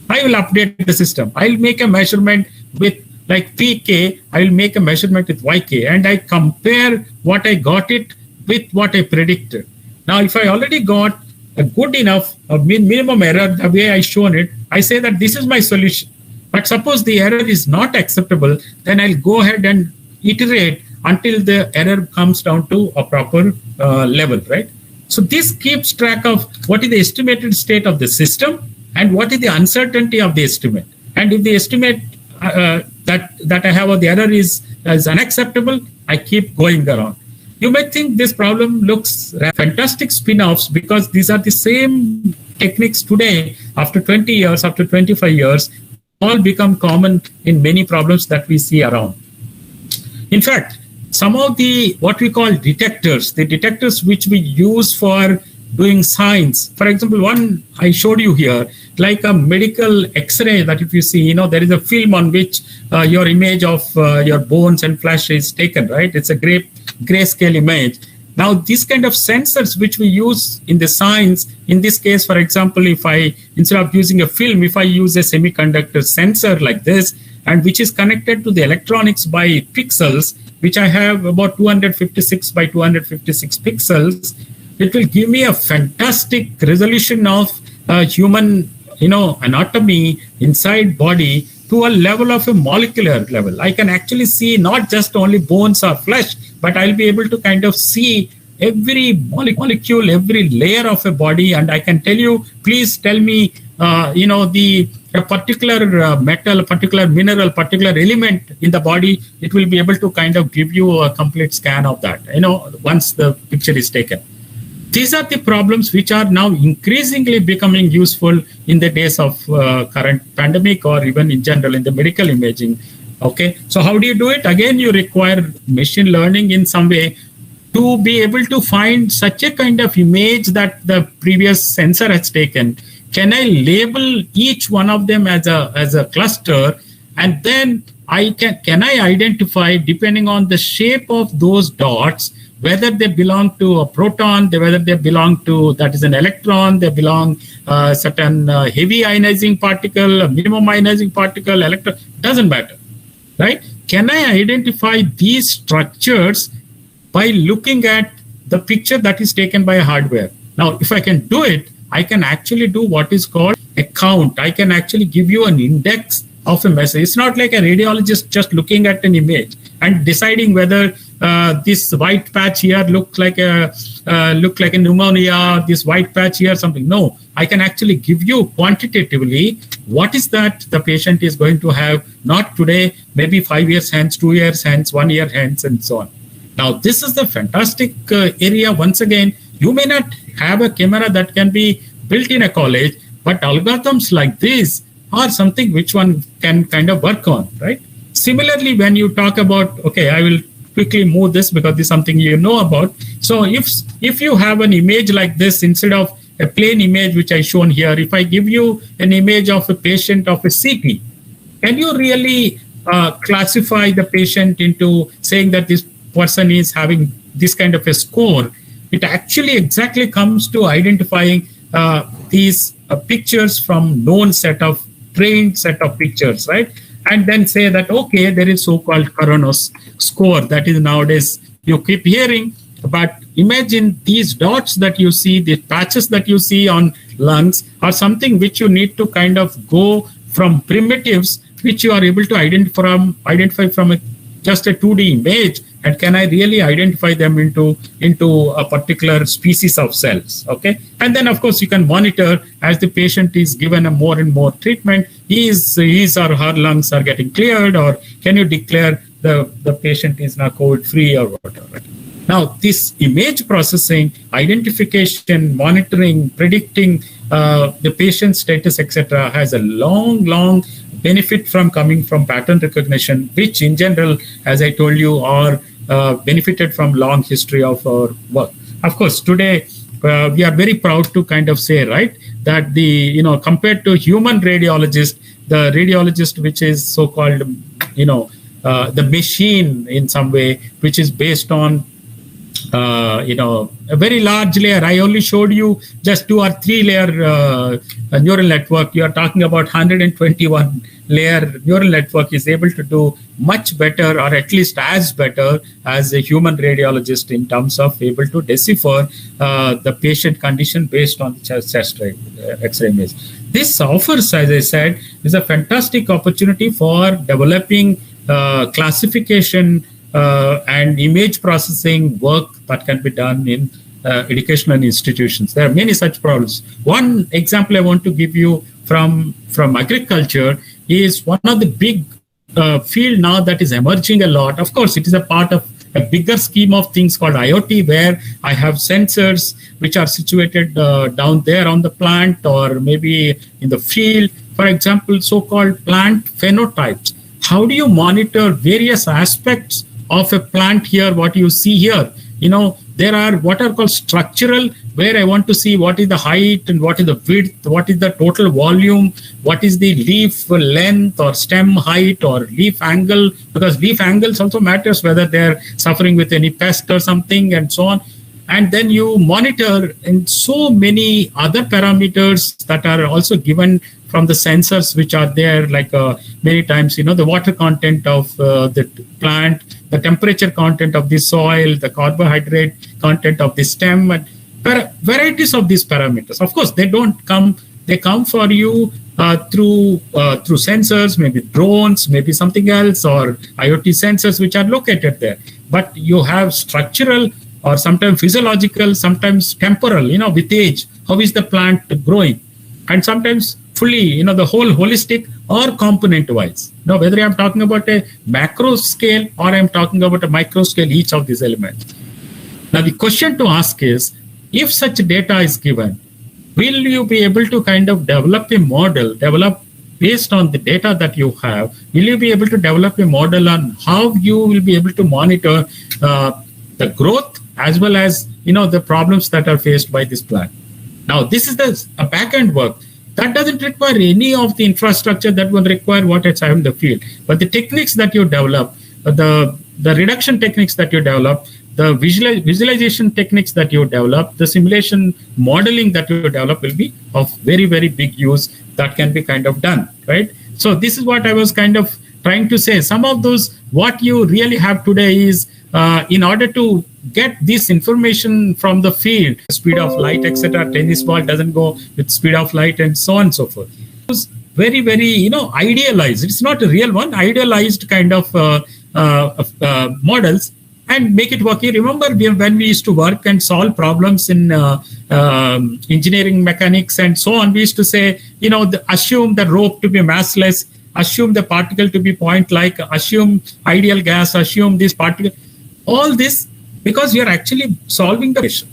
I will update the system. I'll make a measurement with like pk, I will make a measurement with yk, and I compare what I got it with what I predicted. Now, if I already got a good enough minimum error, the way I shown it, I say that this is my solution. But suppose the error is not acceptable, then I'll go ahead and iterate until the error comes down to a proper level, right? So this keeps track of what is the estimated state of the system and what is the uncertainty of the estimate. And if the estimate that I have of the error is unacceptable, I keep going around. You might think this problem looks fantastic spin-offs because these are the same techniques today, after 20 years, after 25 years, all become common in many problems that we see around. In fact, some of what we call detectors, the detectors which we use for doing science, for example, one I showed you here, like a medical X-ray that if you see, there is a film on which your image of your bones and flesh is taken, right? It's a grayscale image. Now, these kind of sensors which we use in the science, in this case, for example, if instead of using a film, if I use a semiconductor sensor like this, and which is connected to the electronics by pixels, which I have about 256 by 256 pixels, it will give me a fantastic resolution of human, anatomy inside body to a level of a molecular level. I can actually see not just only bones or flesh, but I'll be able to kind of see every molecule, every layer of a body, and I can tell you, please tell me, a particular metal, a particular mineral, particular element in the body. It will be able to kind of give you a complete scan of that, once the picture is taken. These are the problems which are now increasingly becoming useful in the days of current pandemic, or even in general in the medical imaging. Okay, so how do you do it? Again, you require machine learning in some way to be able to find such a kind of image that the previous sensor has taken. Can I label each one of them as a cluster, and then can I identify, depending on the shape of those dots, whether they belong to a proton, whether they belong to, that is an electron, they belong certain heavy ionizing particle, a minimum ionizing particle, electron, doesn't matter, right? Can I identify these structures by looking at the picture that is taken by a hardware? Now, if I can do it, I can actually do what is called a count. I can actually give you an index of a message. It's not like a radiologist just looking at an image and deciding whether this white patch here looks like a pneumonia, this white patch here something. No, I can actually give you quantitatively what is that the patient is going to have, not today, maybe 5 years hence, 2 years hence, 1 year hence, and so on. Now, this is the fantastic area. Once again, you may not have a camera that can be built in a college, but algorithms like this are something which one can kind of work on, right? Similarly, when you talk about, okay, I will quickly move this because this is something you know about. So if you have an image like this, instead of a plain image which I shown here, if I give you an image of a patient of a CT, can you really classify the patient into saying that this person is having this kind of a score? It actually exactly comes to identifying these pictures from trained set of pictures, right? And then say that, okay, there is so-called Coronos score that is nowadays you keep hearing. But imagine these dots that you see, the patches that you see on lungs are something which you need to kind of go from primitives, which you are able to identify from just a 2D image, and can I really identify them into a particular species of cells, okay? And then, of course, you can monitor as the patient is given a more and more treatment, his or her lungs are getting cleared, or can you declare the patient is now COVID-free or whatever. Now, this image processing, identification, monitoring, predicting the patient status, etc., has a long benefit from coming from pattern recognition, which in general, as I told you, are benefited from long history of our work. Of course, today we are very proud to kind of say, right, that compared to human radiologist, the radiologist which is so-called, the machine in some way, which is based on a very large layer. I only showed you just 2 or 3 layer neural network. You are talking about 121 layer neural network is able to do much better, or at least as better as a human radiologist, in terms of able to decipher the patient condition based on chest X-ray image. This offers, as I said, is a fantastic opportunity for developing classification and image processing work that can be done in educational institutions. There are many such problems. One example I want to give you from agriculture is one of the big field now that is emerging a lot. Of course, it is a part of a bigger scheme of things called IoT, where I have sensors which are situated down there on the plant or maybe in the field. For example, so-called plant phenotypes. How do you monitor various aspects of a plant here, what you see here? There are what are called structural, where I want to see what is the height and what is the width, what is the total volume, what is the leaf length or stem height or leaf angle, because leaf angles also matters whether they're suffering with any pest or something and so on. And then you monitor in so many other parameters that are also given from the sensors which are there, like many times, the water content of the plant, the temperature content of the soil, the carbohydrate content of the stem, and varieties of these parameters. Of course, they come for you through sensors, maybe drones, maybe something else, or IoT sensors which are located there. But you have structural or sometimes physiological, sometimes temporal, with age. How is the plant growing? And sometimes fully, the whole holistic or component wise. Now, whether I'm talking about a macro scale or I'm talking about a micro scale, each of these elements. Now, the question to ask is, if such data is given, will you be able to kind of develop a model, based on the data that you have, will you be able to develop a model on how you will be able to monitor the growth as well as, the problems that are faced by this plant? Now, this is a back-end work. That doesn't require any of the infrastructure that would require what it's in the field. But the techniques that you develop, the reduction techniques that you develop, the visualization techniques that you develop, the simulation modeling that you develop will be of very, very big use that can be kind of done, right? So this is what I was kind of trying to say. Some of those, what you really have today is, in order to get this information from the field, speed of light, etc. Tennis ball doesn't go with speed of light and so on and so forth. It was very, very, idealized. It's not a real one, idealized kind of models, and make it work. You remember when we used to work and solve problems in engineering mechanics and so on, we used to say, assume the rope to be massless, assume the particle to be point-like, assume ideal gas, assume this particle, all this, because you're actually solving the question.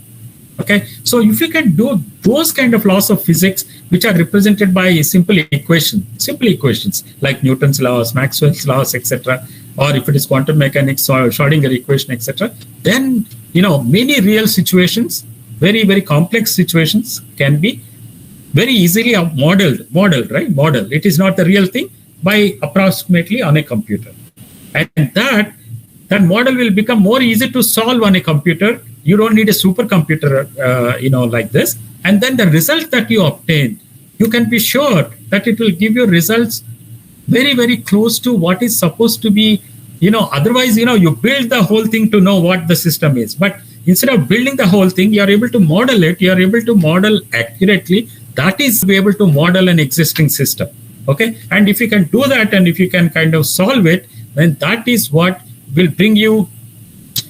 Okay, so if you can do those kind of laws of physics, which are represented by simple equations like Newton's laws, Maxwell's laws, etc., or if it is quantum mechanics or Schrodinger equation, etc., then many real situations, very, very complex situations, can be very easily modeled, right? Model. It is not the real thing by approximately on a computer, and that model will become more easy to solve on a computer. You don't need a supercomputer, like this. And then the result that you obtain, you can be sure that it will give you results very, very close to what is supposed to be, otherwise, you build the whole thing to know what the system is. But instead of building the whole thing, you are able to model it, you are able to model accurately. That is to be able to model an existing system. Okay. And if you can do that, and if you can kind of solve it, then that is what will bring you,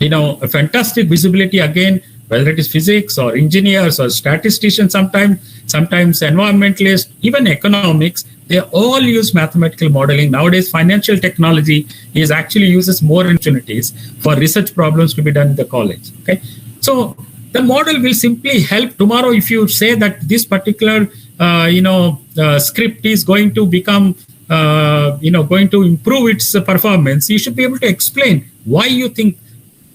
a fantastic visibility again, whether it is physics or engineers or statisticians, sometimes environmentalists, even economics, they all use mathematical modeling. Nowadays, financial technology actually uses more opportunities for research problems to be done in the college. Okay, so the model will simply help tomorrow. If you say that this particular, script is going to become, going to improve its performance, you should be able to explain why you think,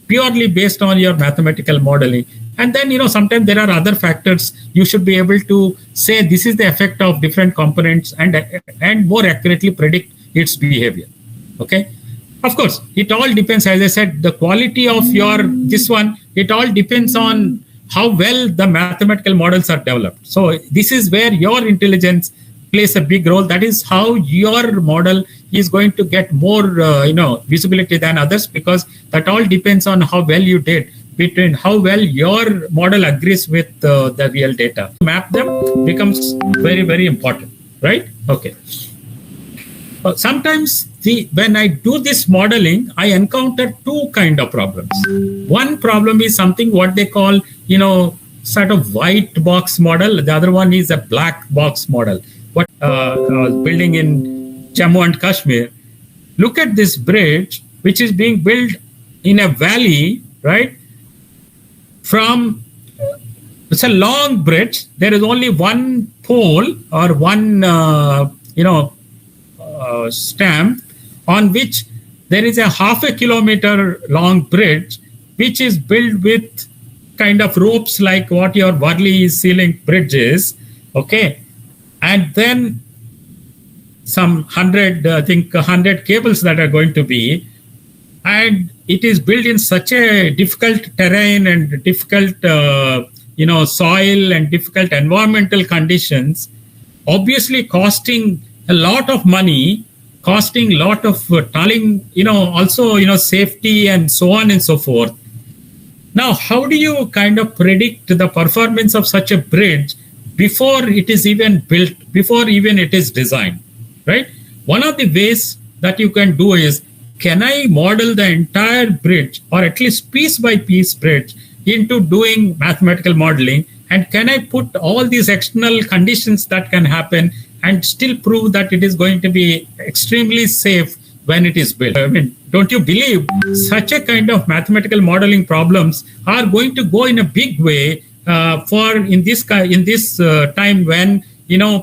purely based on your mathematical modeling. And then, sometimes there are other factors. You should be able to say this is the effect of different components and more accurately predict its behavior. Okay. Of course, it all depends, as I said, the quality of it all depends on how well the mathematical models are developed. So this is where your intelligence plays a big role. That is how your model is going to get more, visibility than others, because that all depends on how well you did, between how well your model agrees with the real data. Map them becomes very, very important, right? Okay. Sometimes when I do this modeling, I encounter two kind of problems. One problem is something what they call, sort of white box model. The other one is a black box model. What building in Jammu and Kashmir. Look at this bridge, which is being built in a valley, right? It's a long bridge. There is only one pole or one, stamp on which there is a half a kilometer long bridge, which is built with kind of ropes like what your Worli ceiling bridge is. Okay. And then some 100 cables that are going to be, and it is built in such a difficult terrain and difficult, soil and difficult environmental conditions, obviously costing a lot of money, costing a lot of tunneling, also, safety and so on and so forth. Now, how do you kind of predict the performance of such a bridge before it is even built, before even it is designed, right? One of the ways that you can do is, can I model the entire bridge, or at least piece by piece bridge, into doing mathematical modeling? And can I put all these external conditions that can happen and still prove that it is going to be extremely safe when it is built? I mean, don't you believe such a kind of mathematical modeling problems are going to go in a big way for in this time when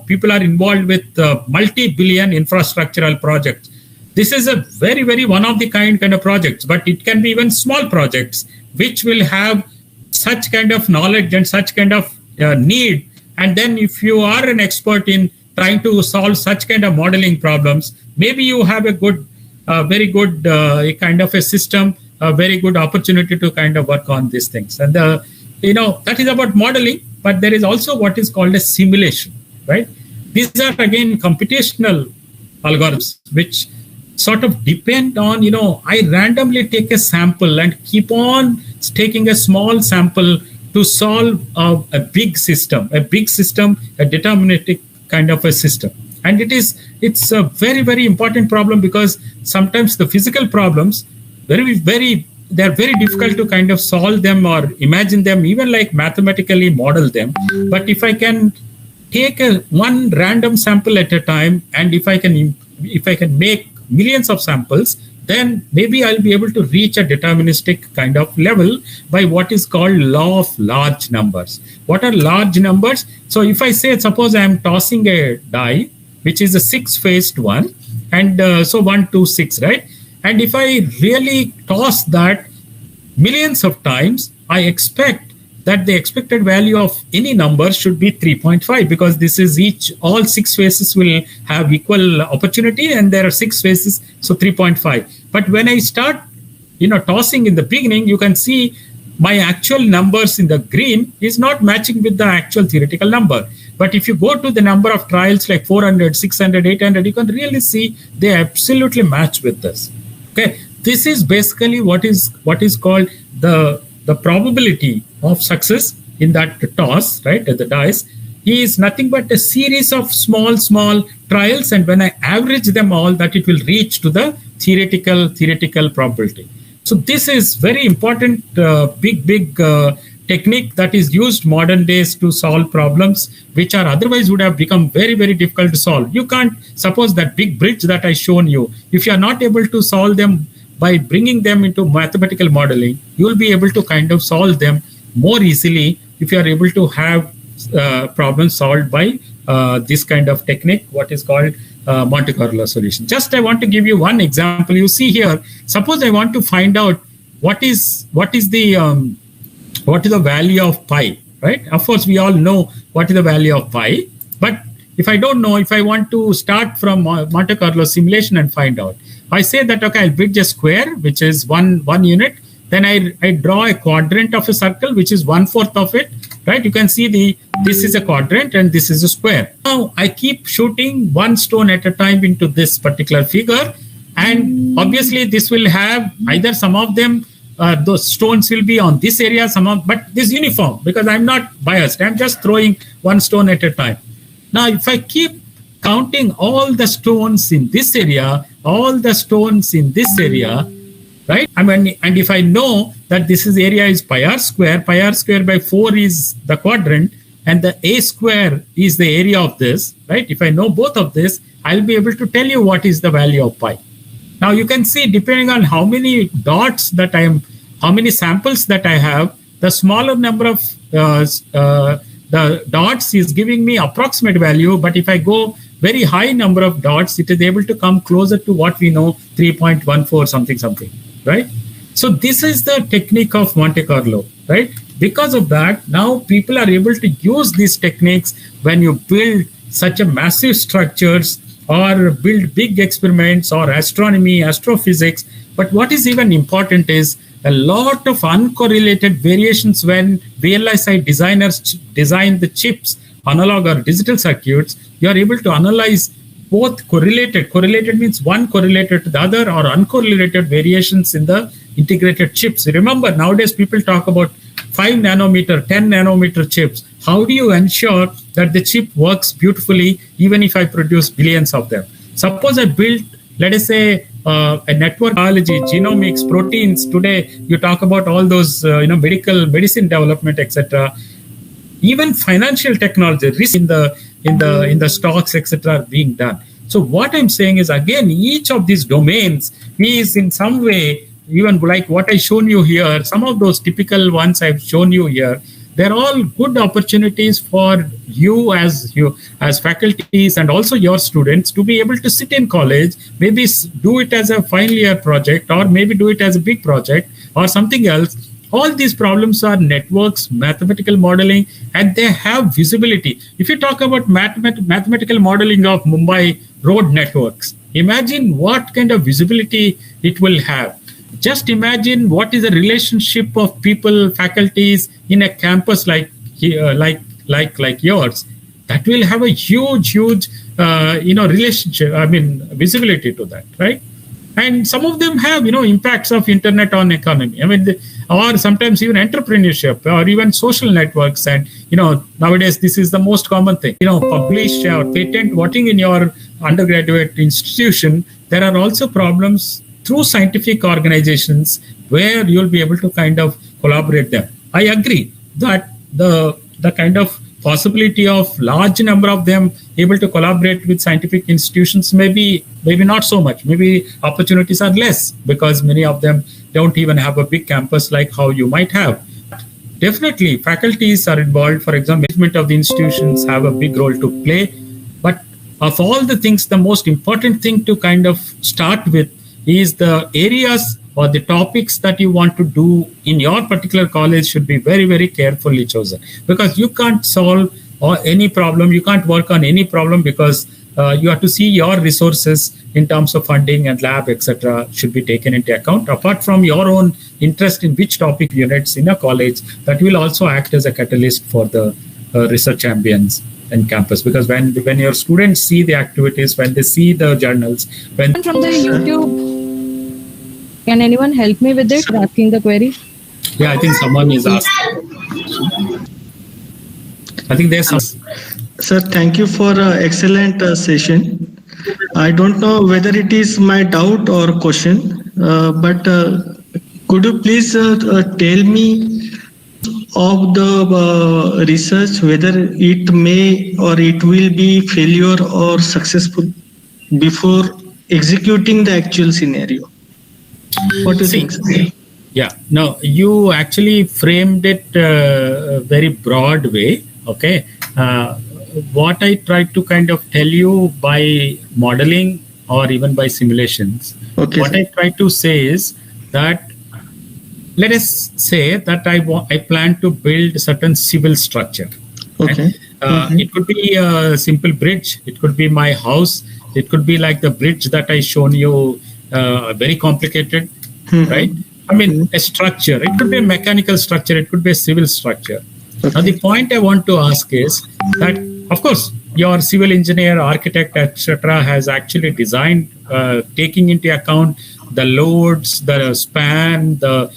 people are involved with multi-billion infrastructural projects? This is a very, very one of the kind of projects, but it can be even small projects which will have such kind of knowledge and such kind of need. And then if you are an expert in trying to solve such kind of modeling problems, maybe you have a good, very good kind of a system, a very good opportunity to kind of work on these things. And that is about modeling, but there is also what is called a simulation, right? These are again computational algorithms which sort of depend on, I randomly take a sample and keep on taking a small sample to solve a big system, a deterministic kind of a system. And it's a very, very important problem, because sometimes the physical problems, they're very difficult to kind of solve them or imagine them, even like mathematically model them. But if I can take one random sample at a time, and if I can make millions of samples, then maybe I'll be able to reach a deterministic kind of level by what is called law of large numbers. What are large numbers? So if I say, suppose I am tossing a die, which is a 6-faced one, and so 1, 2, 6, right? And if I really toss that millions of times, I expect that the expected value of any number should be 3.5, because this is all 6 faces will have equal opportunity, and there are 6 faces, so 3.5. But when I start, tossing in the beginning, you can see my actual numbers in the green is not matching with the actual theoretical number. But if you go to the number of trials like 400, 600, 800, you can really see they absolutely match with this. Okay, this is basically what is called the probability of success in that toss, right, at the dice, is nothing but a series of small trials, and when I average them all, that it will reach to the theoretical probability. So this is very important, big technique that is used modern days to solve problems which are otherwise would have become very, very difficult to solve. You can't, suppose that big bridge that I shown you, if you are not able to solve them by bringing them into mathematical modeling, you will be able to kind of solve them more easily if you are able to have problems solved by this kind of technique, what is called Monte Carlo solution. Just I want to give you one example. You see here, suppose I want to find out what is the value of pi, right? Of course, we all know what is the value of pi, but if I don't know, if I want to start from Monte Carlo simulation and find out, I say that, okay, I'll bridge a square, which is one unit. Then I draw a quadrant of a circle, which is 1/4 of it, right? You can see this is a quadrant and this is a square. Now I keep shooting one stone at a time into this particular figure. And obviously this will have either some of them, those stones will be on this area, but this uniform, because I'm not biased. I'm just throwing one stone at a time. Now, if I keep counting all the stones in this area, all the stones in this area, right? And if I know that this area is pi r square by 4 is the quadrant, and the a square is the area of this, right? If I know both of this, I'll be able to tell you what is the value of pi. Now you can see, depending on how many dots that how many samples that I have, the smaller number of the dots is giving me approximate value. But if I go very high number of dots, it is able to come closer to what we know, 3.14 something, right? So this is the technique of Monte Carlo, right? Because of that, now people are able to use these techniques when you build such a massive structures or build big experiments or astronomy, astrophysics. But what is even important is a lot of uncorrelated variations when VLSI designers design the chips, analog or digital circuits. You are able to analyze both correlated means one correlated to the other, or uncorrelated variations in the integrated chips. Remember, nowadays people talk about 5 nanometer, 10 nanometer chips. how do you ensure that the chip works beautifully even if I produce billions of them? Suppose I built, let us say, a network biology, genomics, proteins. Today, you talk about all those, medicine development, etc. Even financial technology, risk in the stocks, etc., are being done. So what I'm saying is, again, each of these domains is in some way, even like what I shown you here, some of those typical ones I've shown you here, they're all good opportunities for you as faculties and also your students to be able to sit in college, maybe do it as a final year project, or maybe do it as a big project or something else. All these problems are networks, mathematical modeling, and they have visibility. If you talk about mathematical modeling of Mumbai road networks, imagine what kind of visibility it will have. Just imagine what is the relationship of people, faculties in a campus like yours. That will have a huge relationship. Visibility to that, right? And some of them have impacts of internet on economy. Or sometimes even entrepreneurship or even social networks. And nowadays this is the most common thing. Publish or patent voting in your undergraduate institution. There are also problems through scientific organizations where you'll be able to kind of collaborate them. I agree that the kind of possibility of large number of them able to collaborate with scientific institutions, maybe not so much. Maybe opportunities are less because many of them don't even have a big campus like how you might have. Definitely, faculties are involved. For example, management of the institutions have a big role to play. But of all the things, the most important thing to kind of start with is the areas or the topics that you want to do in your particular college should be very, very carefully chosen, because you can't solve any problem. You can't work on any problem because you have to see your resources in terms of funding and lab, etc. should be taken into account. Apart from your own interest in which topic units in a college, that will also act as a catalyst for the research ambience in campus. Because when your students see the activities, when they see the journals, when From the YouTube, can anyone help me with it? Asking the query. Yeah, I think someone is asked. I think there's some. Sir, thank you for excellent session. I don't know whether it is my doubt or question, but could you please tell me of the research whether it may or it will be failure or successful before executing the actual scenario? What do you think, sir? Yeah, no, you actually framed it very broad way. Okay. What I tried to kind of tell you by modeling or even by simulations, Okay, what sir. I try to say is that, let us say that I plan to build a certain civil structure. Okay. It could be a simple bridge. It could be my house. It could be like the bridge that I shown you, very complicated, right? A structure. It could be a mechanical structure. It could be a civil structure. Now, the point I want to ask is that, of course, your civil engineer, architect, etc., has actually designed, taking into account the loads, the span, the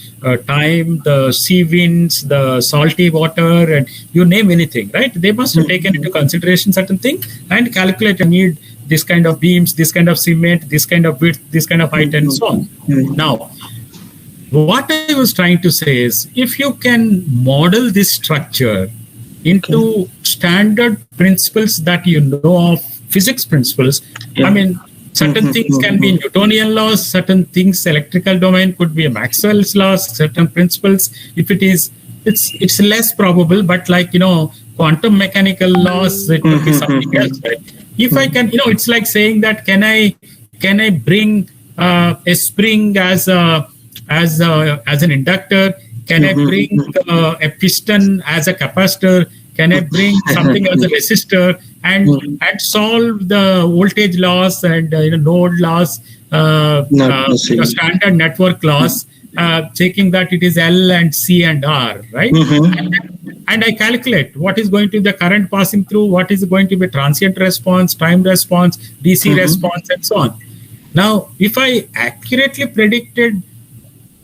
time, the sea winds, the salty water, and you name anything, right? They must have taken into consideration certain things and calculate. I need this kind of beams, this kind of cement, this kind of width, this kind of height, and so on. Now, what I was trying to say is, if you can model this structure into standard principles that you know of, physics principles, certain things can be Newtonian laws, certain things electrical domain could be Maxwell's laws, certain principles. If it is, it's less probable, but like, quantum mechanical laws, it could be something else, right? If I can, it's like saying that can I bring a spring as an inductor? Can I bring a piston as a capacitor? Can I bring something as a resistor and solve the voltage laws and node laws, standard network laws, checking that it is L and C and R, right? And I calculate what is going to be the current passing through, what is going to be transient response, time response, DC response, and so on. Now, if I accurately predicted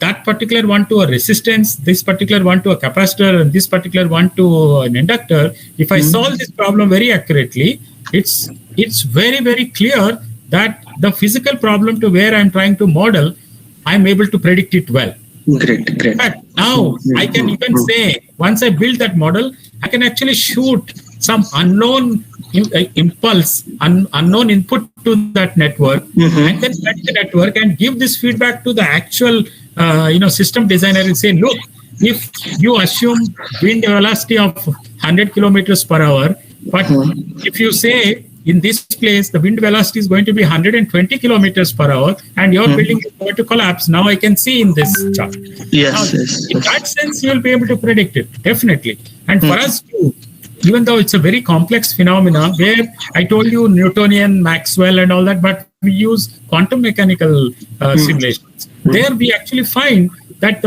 that particular one to a resistance, this particular one to a capacitor, and this particular one to an inductor, if I solve this problem very accurately, it's very, very clear that the physical problem to where I'm trying to model, I'm able to predict it well. Great. But now I can even say, once I build that model, I can actually shoot some unknown impulse, unknown input to that network, and then study the network and give this feedback to the actual, system designer and say, look, if you assume wind velocity of 100 kilometers per hour, but if you say in this place, the wind velocity is going to be 120 kilometers per hour and your building is going to collapse. Now I can see in this chart. Yes. In that sense, you will be able to predict it, definitely. And for us too, even though it's a very complex phenomena where I told you Newtonian, Maxwell and all that, but we use quantum mechanical simulations. There we actually find that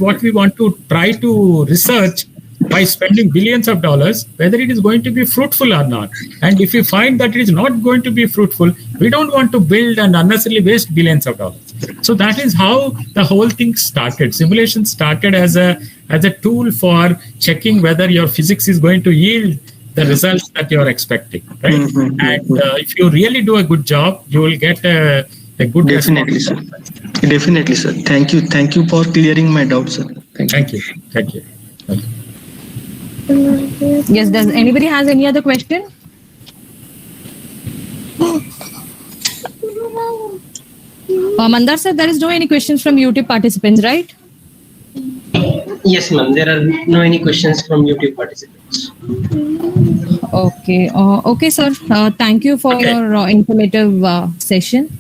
what we want to try to research by spending billions of dollars, whether it is going to be fruitful or not. And if we find that it is not going to be fruitful, we don't want to build and unnecessarily waste billions of dollars. So that is how the whole thing started. Simulation started as a tool for checking whether your physics is going to yield the results that you're expecting, right? And if you really do a good job, you will get a good Definitely, sir. Definitely, sir. Thank you for clearing my doubts, sir. Thank you. Yes, does anybody has any other question? Mandar sir, there is no any questions from YouTube participants, right? Yes, ma'am. There are no any questions from YouTube participants. Okay. Okay, sir. Thank you for your informative session.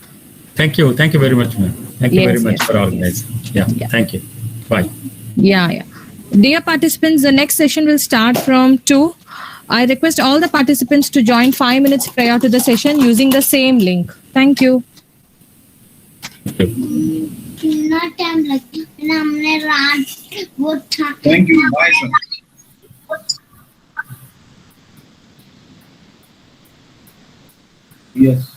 Thank you very much, ma'am. Thank you very much for organizing. Yeah, thank you. Bye. Yeah. Dear participants, the next session will start from 2. I request all the participants to join 5 minutes prior to the session using the same link. Thank you. Thank you. Bye, sir. Yes.